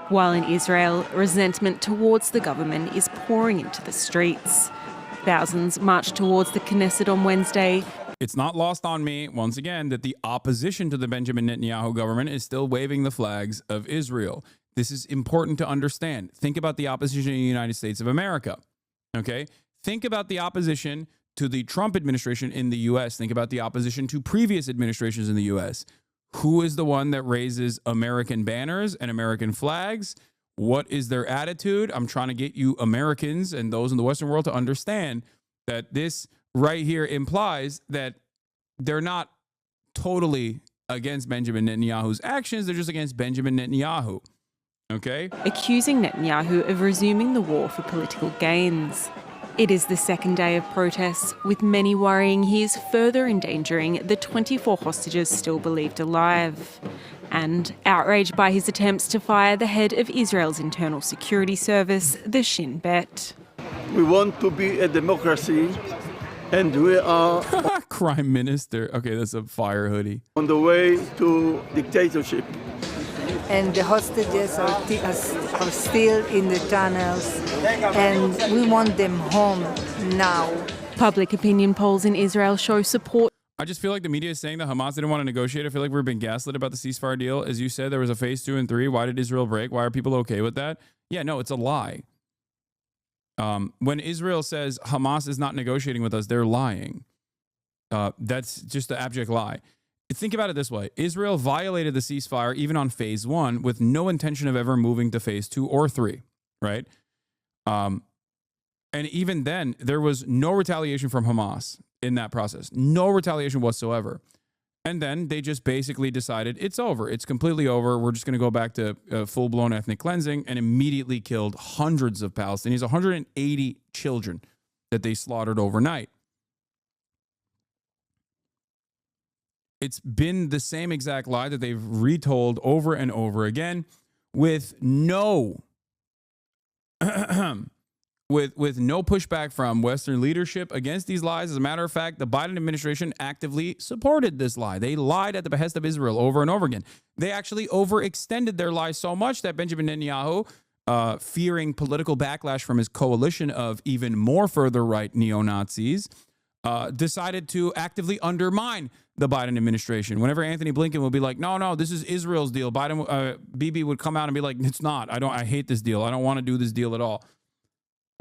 While in Israel, resentment towards the government is pouring into the streets. Thousands marched towards the Knesset on Wednesday. It's not lost on me, once again, that the opposition to the Benjamin Netanyahu government is still waving the flags of Israel. This is important to understand. Think about the opposition in the United States of America, okay? Think about the opposition to the Trump administration in the U.S. Think about the opposition to previous administrations in the U.S. Who is the one that raises American banners and American flags? What is their attitude? I'm trying to get you Americans and those in the Western world to understand that this right here implies that they're not totally against Benjamin Netanyahu's actions. They're just against Benjamin Netanyahu. Okay? Accusing Netanyahu of resuming the war for political gains. It is the second day of protests, with many worrying he is further endangering the 24 hostages still believed alive, and outraged by his attempts to fire the head of Israel's internal security service, the Shin Bet. We want to be a democracy, and we are Crime minister. Okay, that's a fire hoodie. on the way to dictatorship. And the hostages are still in the tunnels, and we want them home now. Public opinion polls in Israel show support. I just feel like the media is saying that Hamas didn't want to negotiate. I feel like we're being gaslit about the ceasefire deal. As you said, there was a phase 2 and 3. Why did Israel break? Why are people okay with that? Yeah, no, it's a lie. When Israel says Hamas is not negotiating with us, they're lying. That's just the abject lie. Think about it this way. Israel violated the ceasefire even on phase 1 with no intention of ever moving to phase 2 or 3, right? And even then, there was no retaliation from Hamas in that process. No retaliation whatsoever. And then they just basically decided it's over. It's completely over. We're just going to go back to full-blown ethnic cleansing, and immediately killed hundreds of Palestinians, 180 children that they slaughtered overnight. It's been the same exact lie that they've retold over and over again with no with no pushback from Western leadership against these lies. As a matter of fact, the Biden administration actively supported this lie. They lied at the behest of Israel over and over again. They actually overextended their lies so much that Benjamin Netanyahu, fearing political backlash from his coalition of even more further right neo-Nazis, decided to actively undermine the Biden administration. Whenever Anthony Blinken would be like, no, this is Israel's deal, Bibi would come out and be like, it's not. I hate this deal. I don't want to do this deal at all.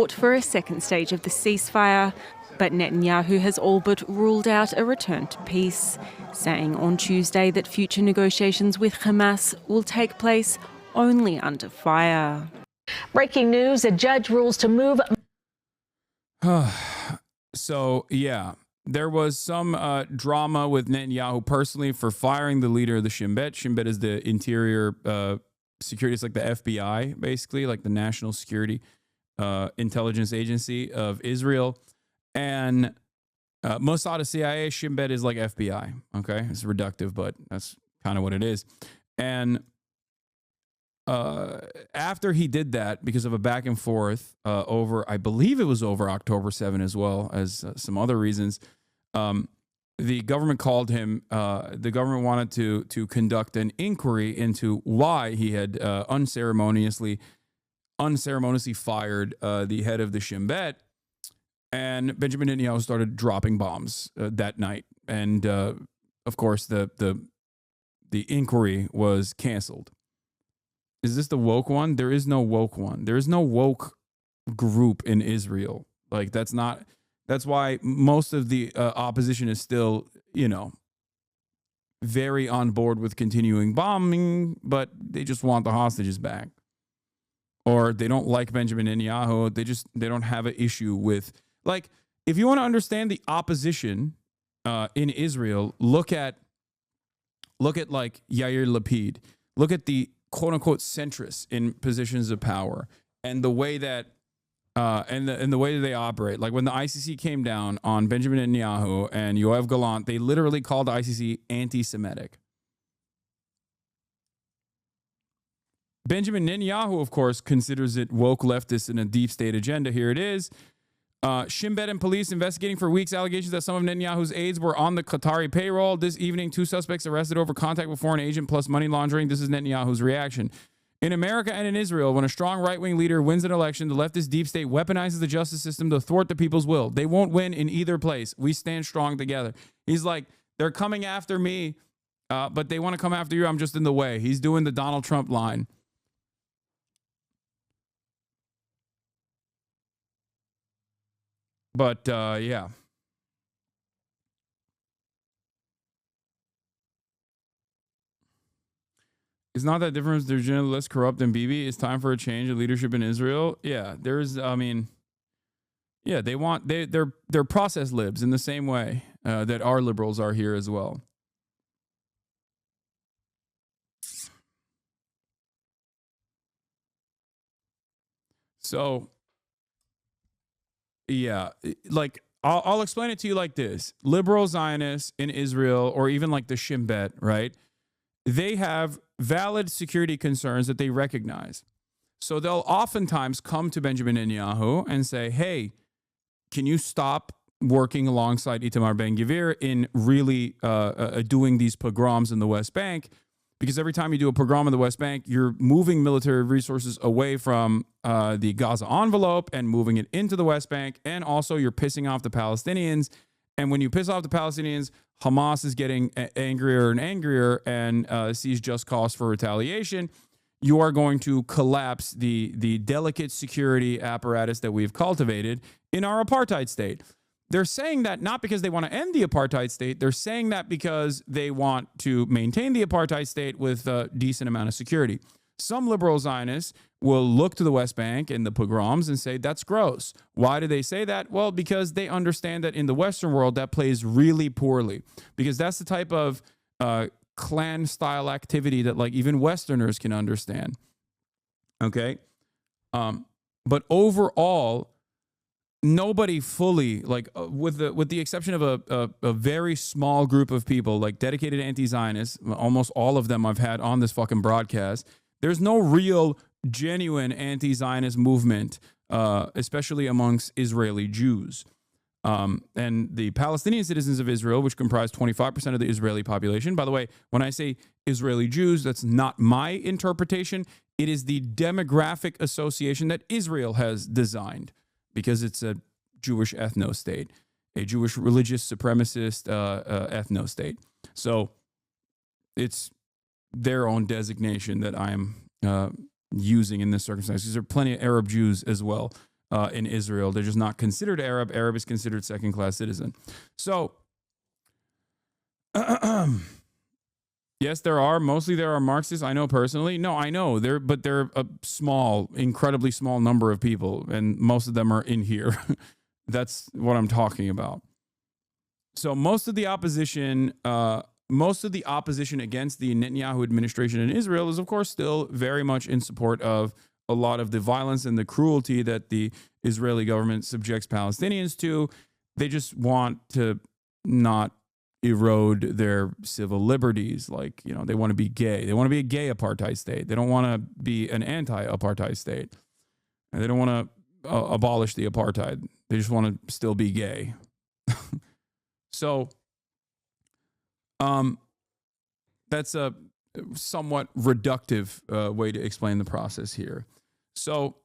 For a second stage of the ceasefire, but Netanyahu has all but ruled out a return to peace, saying on Tuesday that future negotiations with Hamas will take place only under fire. Breaking news, a judge rules to move. So, yeah, there was some drama with Netanyahu personally for firing the leader of the Shin Bet. Shin Bet is the interior security. It's like the FBI, basically, like the National Security Intelligence Agency of Israel. And Mossad is CIA, Shin Bet is like FBI. Okay, it's reductive, but that's kind of what it is. And after he did that, because of a back and forth over, I believe it was over October 7 as well as some other reasons, the government called him. The government wanted to conduct an inquiry into why he had unceremoniously fired the head of the Shin Bet. And Benjamin Netanyahu started dropping bombs that night. And of course, the inquiry was canceled. Is this the woke one? There is no woke one. There is no woke group in Israel. Like, that's why most of the opposition is still, very on board with continuing bombing, but they just want the hostages back. Or they don't like Benjamin Netanyahu. They don't have an issue with, like, if you want to understand the opposition in Israel, look at like Yair Lapid. Look at the quote unquote centrists in positions of power and the way that and the way that they operate. Like when the ICC came down on Benjamin Netanyahu and Yoav Gallant, they literally called the ICC anti-Semitic. Benjamin Netanyahu, of course, considers it woke leftist and a deep state agenda. Here it is. Shin Bet and police investigating for weeks allegations that some of Netanyahu's aides were on the Qatari payroll. This evening, 2 suspects arrested over contact with foreign agent plus money laundering. This is Netanyahu's reaction. In America and in Israel, when a strong right-wing leader wins an election, the leftist deep state weaponizes the justice system to thwart the people's will. They won't win in either place. We stand strong together. He's like, they're coming after me, but they want to come after you. I'm just in the way. He's doing the Donald Trump line. But, yeah. It's not that different. They're generally less corrupt than Bibi. It's time for a change of leadership in Israel. Yeah, they're process libs in the same way that our liberals are here as well. So, yeah, like I'll explain it to you like this: liberal Zionists in Israel, or even like the Shin Bet, right? They have valid security concerns that they recognize. So they'll oftentimes come to Benjamin Netanyahu and say, hey, can you stop working alongside Itamar Ben-Gvir in really doing these pogroms in the West Bank? Because every time you do a pogrom in the West Bank, you're moving military resources away from the Gaza envelope and moving it into the West Bank. And also you're pissing off the Palestinians. And when you piss off the Palestinians, Hamas is getting angrier and angrier and sees just cause for retaliation. You are going to collapse the delicate security apparatus that we've cultivated in our apartheid state. They're saying that not because they want to end the apartheid state. They're saying that because they want to maintain the apartheid state with a decent amount of security. Some liberal Zionists will look to the West Bank and the pogroms and say, that's gross. Why do they say that? Well, because they understand that in the Western world, that plays really poorly. Because that's the type of clan-style activity that like even Westerners can understand. Okay? But overall, nobody fully, like with the exception of a very small group of people, like dedicated anti-Zionists, almost all of them I've had on this fucking broadcast, there's no real, genuine anti-Zionist movement, especially amongst Israeli Jews. And the Palestinian citizens of Israel, which comprise 25% of the Israeli population. By the way, when I say Israeli Jews, that's not my interpretation. It is the demographic association that Israel has designed because it's a Jewish ethno-state, a Jewish religious supremacist ethno-state. So it's their own designation that I am using in this circumstance. There are plenty of Arab Jews as well in Israel. They're just not considered Arab. Arab is considered second-class citizen. So, yes, mostly there are Marxists. I know personally. No, I know. But they're a small, incredibly small number of people, and most of them are in here. That's what I'm talking about. So most of the opposition against the Netanyahu administration in Israel is, of course, still very much in support of a lot of the violence and the cruelty that the Israeli government subjects Palestinians to. They just want to not erode their civil liberties. Like, you know, they want to be gay. They want to be a gay apartheid state. They don't want to be an anti-apartheid state. And they don't want to abolish the apartheid. They just want to still be gay. So, that's a somewhat reductive way to explain the process here. So,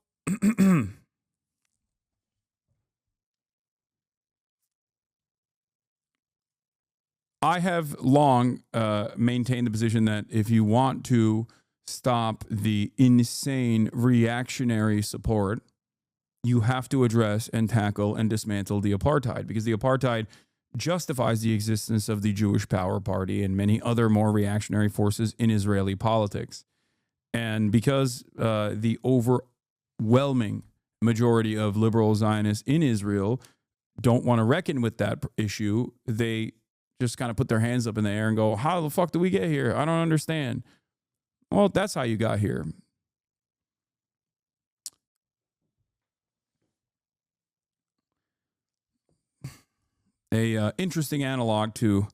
I have long maintained the position that if you want to stop the insane reactionary support, you have to address and tackle and dismantle the apartheid, because the apartheid justifies the existence of the Jewish Power Party and many other more reactionary forces in Israeli politics. And because the overwhelming majority of liberal Zionists in Israel don't want to reckon with that issue, they just kind of put their hands up in the air and go, how the fuck did we get here? I don't understand. Well, that's how you got here. A interesting analog to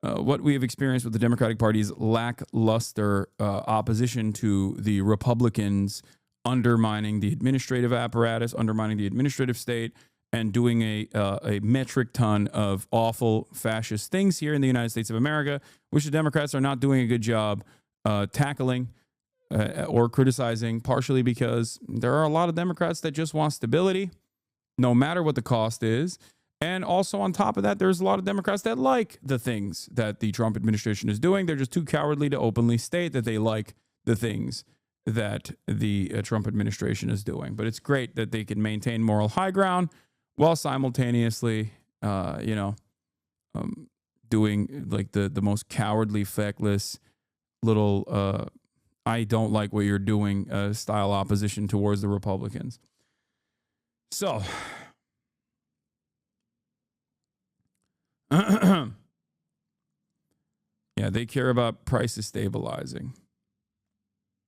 what we have experienced with the Democratic Party's lackluster opposition to the Republicans undermining the administrative apparatus, undermining the administrative state, and doing a metric ton of awful fascist things here in the United States of America, which the Democrats are not doing a good job tackling. or criticizing partially because there are a lot of Democrats that just want stability, no matter what the cost is. And also on top of that, there's a lot of Democrats that like the things that the Trump administration is doing. They're just too cowardly to openly state that they like the things that the Trump administration is doing. But it's great that they can maintain moral high ground while simultaneously, doing like the most cowardly, feckless little I don't like what you're doing style opposition towards the Republicans. So, yeah, they care about prices stabilizing.